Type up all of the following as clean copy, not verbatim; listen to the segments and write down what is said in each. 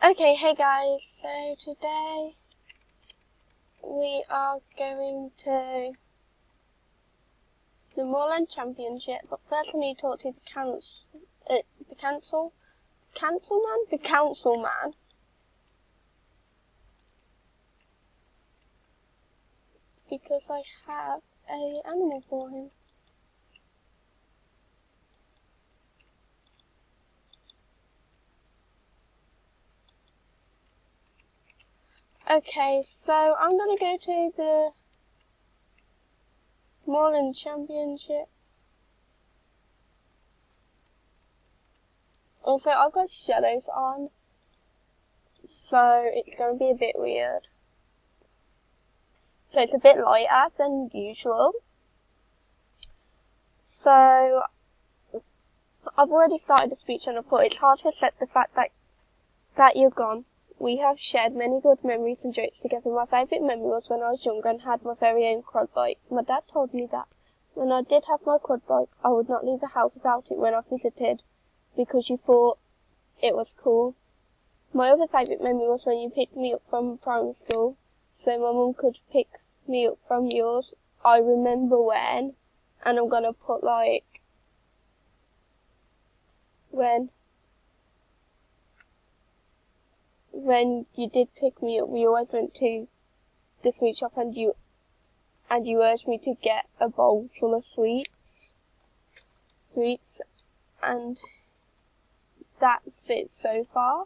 Okay, hey guys, so today we are going to the Moorland Championship, but first I need to talk to the council man, because I have a animal for him. Okay, so I'm gonna go to the Moorland Championship. Also, I've got shadows on, so it's gonna be a bit weird. So it's a bit lighter than usual. So I've already started the speech and I put it's hard to accept the fact that you're gone. We have shared many good memories and jokes together. My favourite memory was when I was younger and had my very own quad bike. My dad told me that when I did have my quad bike, I would not leave the house without it when I visited, because you thought it was cool. My other favourite memory was when you picked me up from primary school, so my mum could pick me up from yours. I remember when, and I'm gonna put like, when you did pick me up, we always went to the sweet shop and you urged me to get a bowl full of sweets, and that's it so far.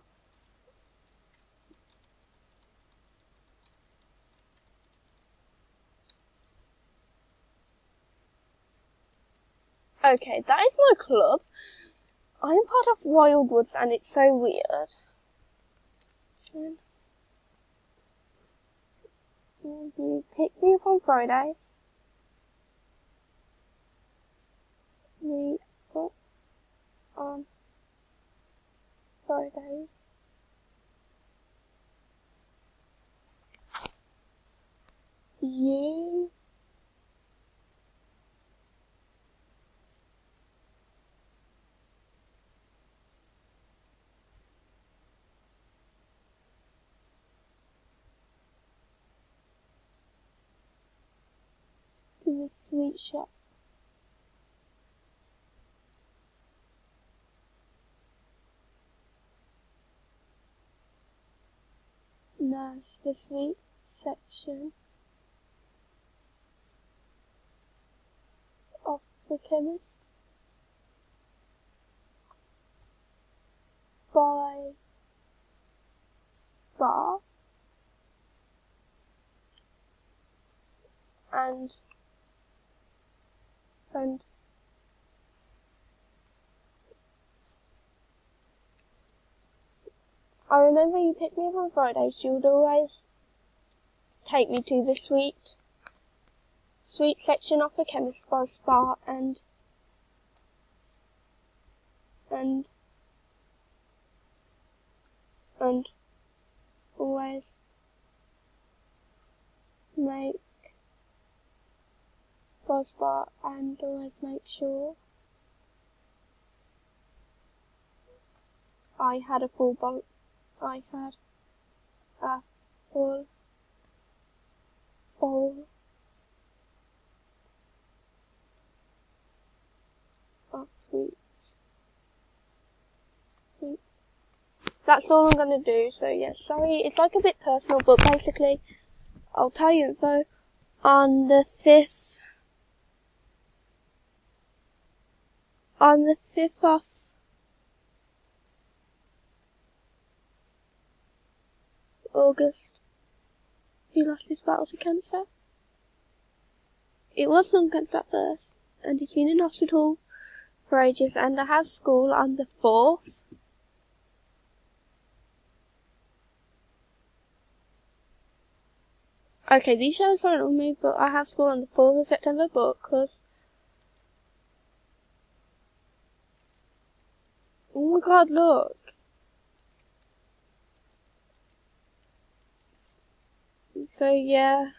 Okay, that is my club. I'm part of Wildwoods and it's so weird. You pick me up on Fridays. Me up on Fridays. You to the sweet shop. Nurse the sweet section of the chemist. By bar and I remember you picked me up on Fridays. You would always take me to the sweet section of the chemist by Spa and always make by Spa and always make sure I had a full bowl. I had a full bowl of sweets. That's all I'm gonna do, so yes, sorry, it's like a bit personal, but basically, I'll tell you info on the 5th of August, he lost his battle to cancer. It was lung cancer at first, and he's been in hospital for ages, and I have school on the 4th. Okay, these shows aren't on me, but I have school on the 4th of September, because oh my god, look. So yeah.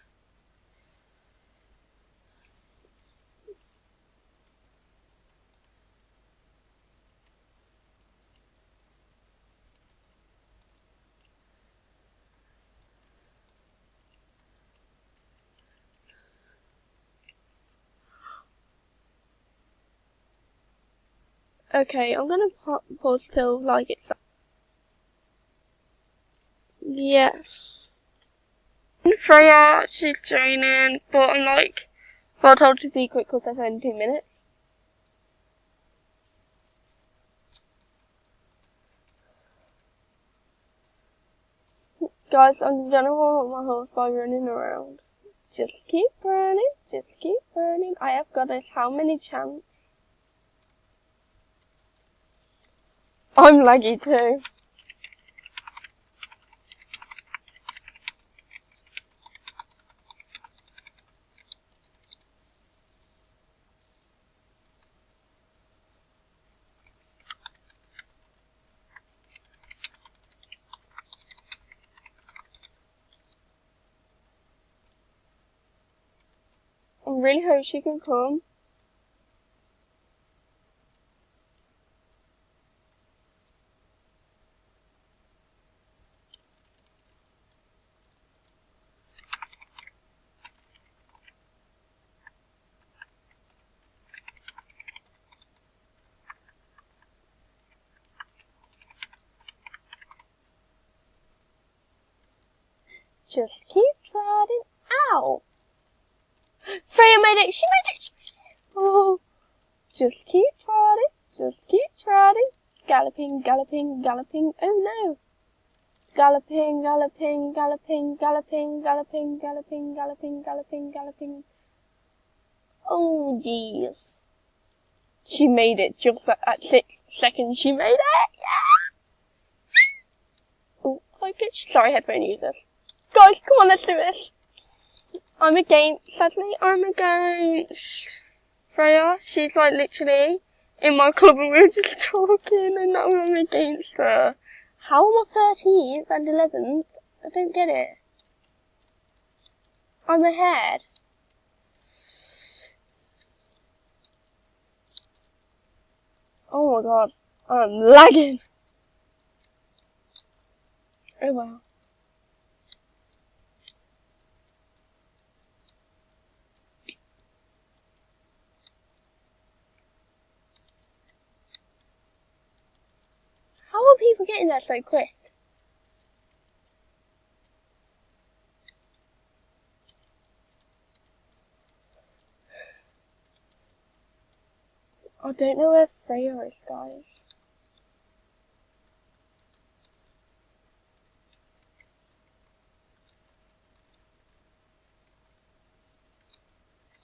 Okay, I'm gonna pause till like it's. Yes. Freya, she's joining, but I'm like, well, I told her to be quick because there's only 2 minutes. Guys, I'm gonna warm up my horse by running around. Just keep running, just keep running. I have got us how many champs? I'm laggy too. I really hope she can come. Just keep trotting. Ow! Freya made it! She made it! She made it! Oh! Just keep trotting. Just keep trotting. Galloping, galloping, galloping. Oh no! Galloping, galloping, galloping, galloping, galloping, galloping, galloping, galloping, galloping. Oh jeez. She made it just at 6 seconds. She made it! Yeah! Oh, high pitch. Sorry, headphone users. Guys, come on, let's do this. Sadly, I'm against Freya. She's like literally in my club and we were just talking and now I'm against her. How am I 13th and 11th? I don't get it. I'm ahead. Oh my god, I'm lagging. Oh wow. How are people getting there so quick? I don't know where Freya is, guys.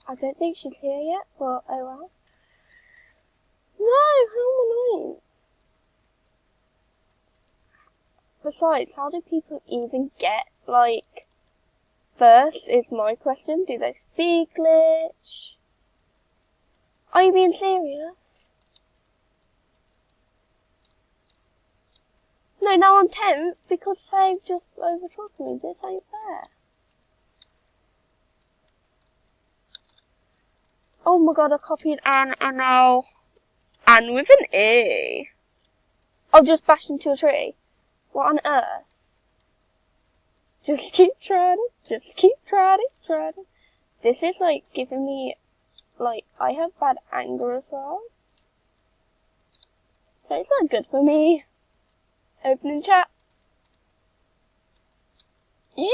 I don't think she's here yet, but oh well. No, how annoying. Besides, how do people even get, like, first is my question. Do they speak glitch? Are you being serious? No, now I'm 10th because they've just overtook me. This ain't fair. Oh my god, I copied Anne and now Anne with an E. I've just bashed into a tree. What on earth? Just keep trying. Just keep trying. This is like giving me, like, I have bad anger as well. So it's not good for me. Opening chat. Yay!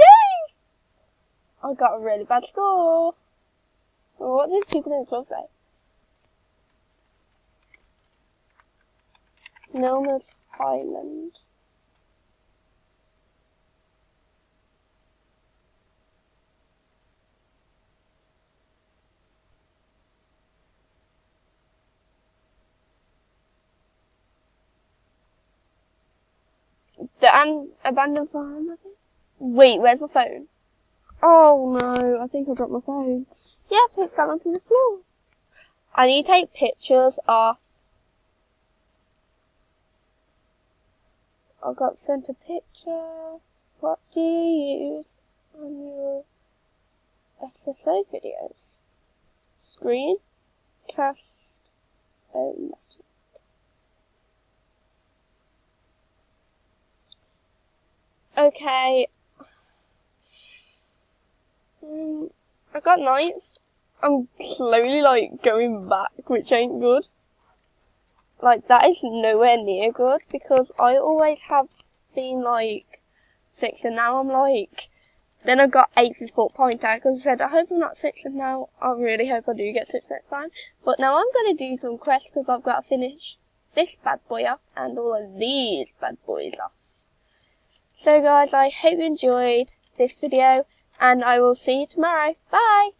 I got a really bad score. What did people in the club say? Known as Highland. The abandoned farm, I think. Wait, where's my phone? Oh no, I think I dropped my phone. Yeah, it fell onto the floor. I need to take pictures of. I got sent a picture. What do you use on your SSO videos? Screen, cast, magic. Okay. I got 9th. I'm slowly like going back, which ain't good. like, that is nowhere near good, because I always have been, like, 6th, and now I'm, like, then I got 8th with 4 points out, because I said, I hope I'm not 6th, and now I really hope I do get 6th next time. But now I'm going to do some quests, because I've got to finish this bad boy off, and all of these bad boys off. So guys, I hope you enjoyed this video, and I will see you tomorrow. Bye!